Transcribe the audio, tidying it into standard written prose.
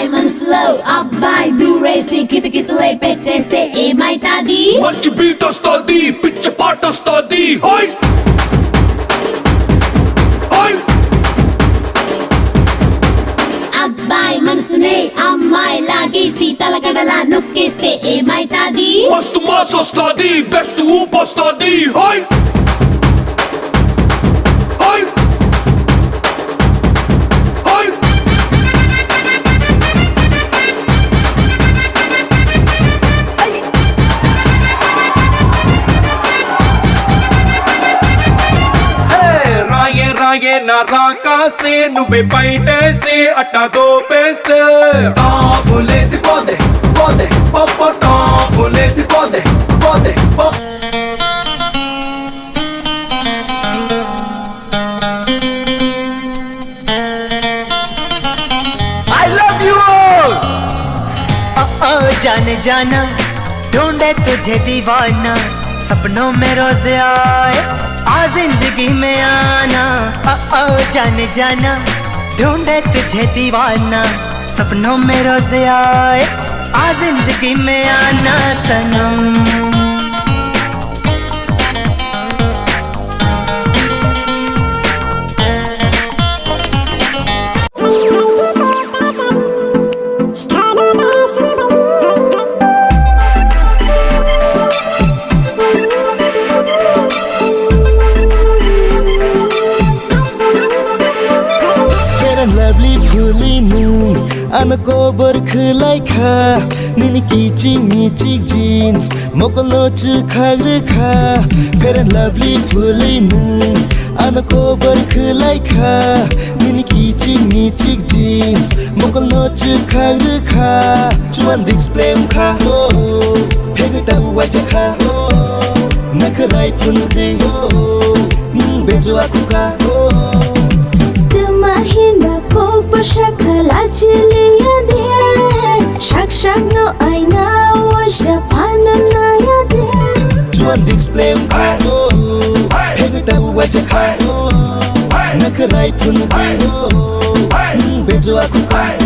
అమ్మాయి మనసులో అబ్బాయి దూరేసి కితకితలై పెట్టేస్తే ఏమైతాది? మంచి బీట్ వస్తుంది, పిచ్చ పాట వస్తుంది. అబ్బాయి మనసునే అమ్మాయి లాగేసి తలగడలా నొక్కేస్తే ఏమైతాది? మస్తు మాస్ వస్తుంది, బెస్ట్ ఊప్ వస్తుంది. రాయే నా రాకాసే నువ్వే బయటేసి అట్టా దోపేస్తే టాపులేసి పోదే పోదే పప్ప టాపులేసి పోదే పోదే I love you all. जाने जाना ढूंढे तुझे दीवाना सपनों में रोज आए आ जिंदगी में आना जाने जाना ढूंढे तुझे दीवाना सपनों में रोज आए आ जिंदगी में आना सनम lovely fully noon Anako berkelaika Nini kicing micik jeans Mokolo cekagrekha Fair and lovely fully noon Anako berkelaika Nini kicing micik jeans Mokolo cekagrekha Cuan display muka Pegui tahu wajah ka Nakarai pun ding Ning bejo aku ka Shakala chiliya de shak shak no aina wa shapana na ya de Cuan display muka Pegui tahu wajah ka Nakarai pun ding Ning bejo aku ka